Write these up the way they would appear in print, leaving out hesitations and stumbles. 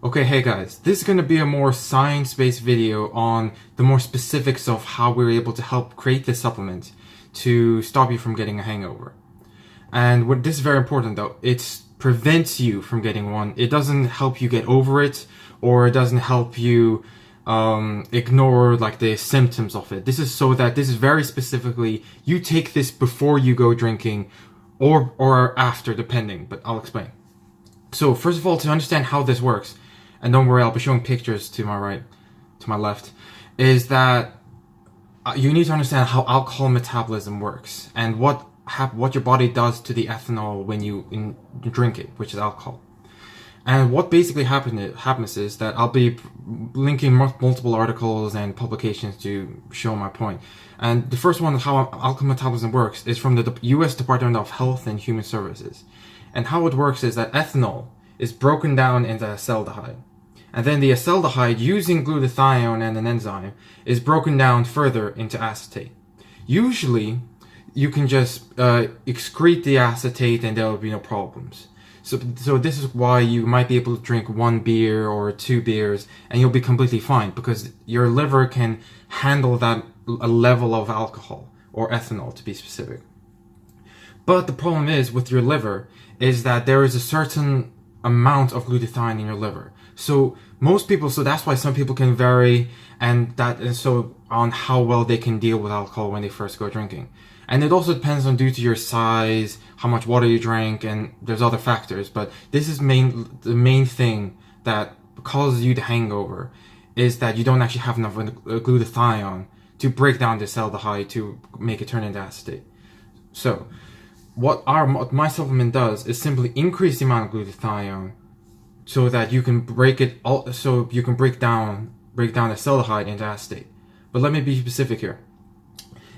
Okay, hey guys, this is going to be a more science-based video on the more specifics of how we're able to help create this supplement to stop you from getting a hangover. And what this is very important though, it prevents you from getting one. It doesn't help you get over it, or it doesn't help you ignore like the symptoms of it. This is very specifically, you take this before you go drinking or after, depending, but I'll explain. So first of all, to understand how this works, and don't worry, I'll be showing pictures to my right, to my left, is that you need to understand how alcohol metabolism works and what your body does to the ethanol when you drink it, which is alcohol. And what basically happens is that I'll be linking multiple articles and publications to show my point. And the first one, how alcohol metabolism works, is from the US Department of Health and Human Services. And how it works is that ethanol is broken down into acetaldehyde. And then the acetaldehyde, using glutathione and an enzyme, is broken down further into acetate. Usually, you can just excrete the acetate and there will be no problems. So this is why you might be able to drink 1 beer or 2 beers and you'll be completely fine, because your liver can handle that level of alcohol, or ethanol to be specific. But the problem is with your liver is that there is a certain amount of glutathione in your liver. So that's why some people can vary on how well they can deal with alcohol when they first go drinking. And it also depends on due to your size, how much water you drank, and there's other factors. But this is the main thing that causes you the hangover, is that you don't actually have enough glutathione to break down the acetaldehyde to make it turn into acetate. So what my supplement does is simply increase the amount of glutathione so that you can break down acetaldehyde into acetate. But let me be specific here.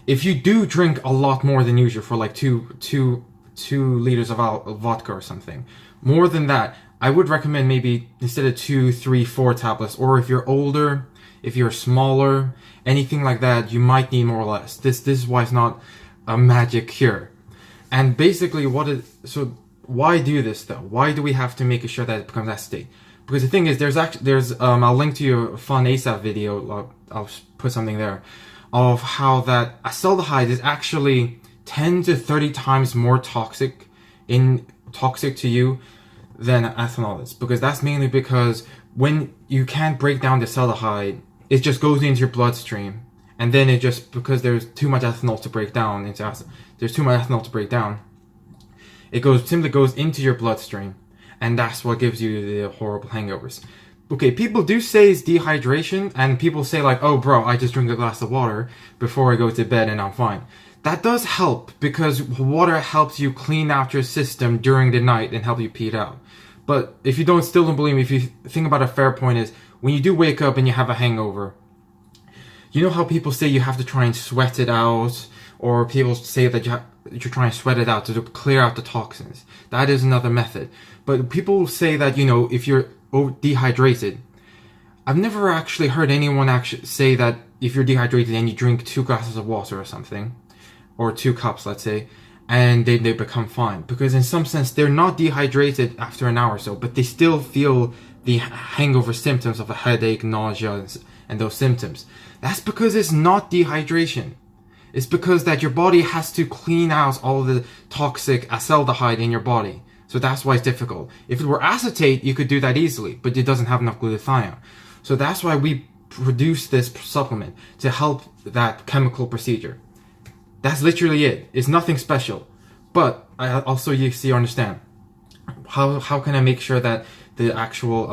If you do drink a lot more than usual, for like two liters of vodka or something, more than that, I would recommend maybe instead of 2, 3, 4 tablets, or if you're older, if you're smaller, anything like that, you might need more or less. This is why it's not a magic cure. And basically why do this though? Why do we have to make sure that it becomes acetate? Because the thing is, I'll link to your fun ASAP video, I'll put something there, of how that acetaldehyde is actually 10 to 30 times more toxic to you than ethanol is. Because that's mainly because when you can't break down the acetaldehyde, it just goes into your bloodstream, and then because there's too much ethanol to break down it simply goes into your bloodstream, and that's what gives you the horrible hangovers. Okay, people do say it's dehydration, and people say like, oh bro, I just drink a glass of water before I go to bed and I'm fine. That does help, because water helps you clean out your system during the night and help you pee it out. But if you still don't believe me, if you think about a fair point is, when you do wake up and you have a hangover, you know how people say you have to try and sweat it out, or people say that you're trying to sweat it out to clear out the toxins. That is another method. But people say that, if you're dehydrated, I've never actually heard anyone actually say that if you're dehydrated and you drink 2 glasses of water or something, or 2 cups, let's say, and they become fine. Because in some sense, they're not dehydrated after an hour or so, but they still feel the hangover symptoms of a headache, nausea, and those symptoms. That's because it's not dehydration. It's because that your body has to clean out all the toxic acetaldehyde in your body. So that's why it's difficult. If it were acetate, you could do that easily, but it doesn't have enough glutathione. So that's why we produce this supplement, to help that chemical procedure. That's literally it. It's nothing special. But also you understand. How can I make sure that the actual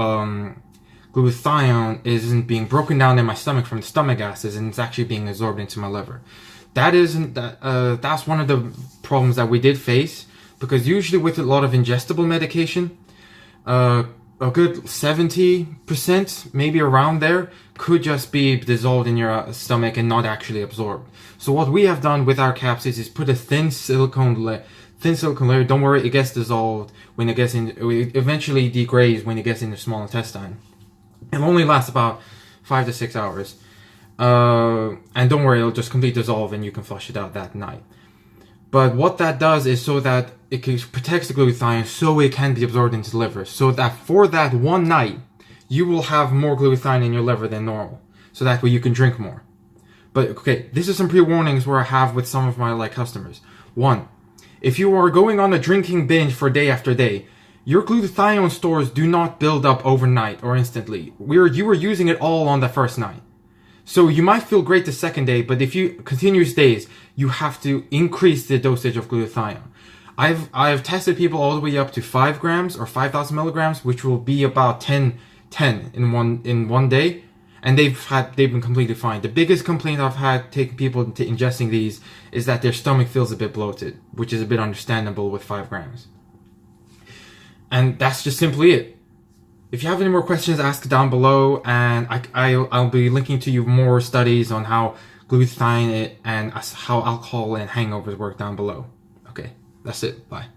glutathione isn't being broken down in my stomach from the stomach acids, and it's actually being absorbed into my liver? That's one of the problems that we did face, because usually with a lot of ingestible medication, a good 70%, maybe around there, could just be dissolved in your stomach and not actually absorbed. So what we have done with our capsules is put a thin silicone layer. Don't worry, it gets dissolved when it eventually degrades when it gets in the small intestine. It only lasts about 5 to 6 hours. And don't worry, it'll just completely dissolve and you can flush it out that night. But what that does is so that it protects the glutathione so it can be absorbed into the liver. So that for that one night, you will have more glutathione in your liver than normal. So that way you can drink more. But okay, this is some pre-warnings where I have with some of my customers. One, if you are going on a drinking binge for day after day, your glutathione stores do not build up overnight or instantly. You were using it all on the first night. So you might feel great the second day, but if you continuous days, you have to increase the dosage of glutathione. I've tested people all the way up to 5 grams or 5,000 milligrams, which will be about 10 in one day, and they've been completely fine. The biggest complaint I've had taking people into ingesting these is that their stomach feels a bit bloated, which is a bit understandable with 5 grams. And that's just simply it. If you have any more questions, ask down below, and I'll be linking to you more studies on how glutathione and how alcohol and hangovers work down below. Okay, that's it. Bye.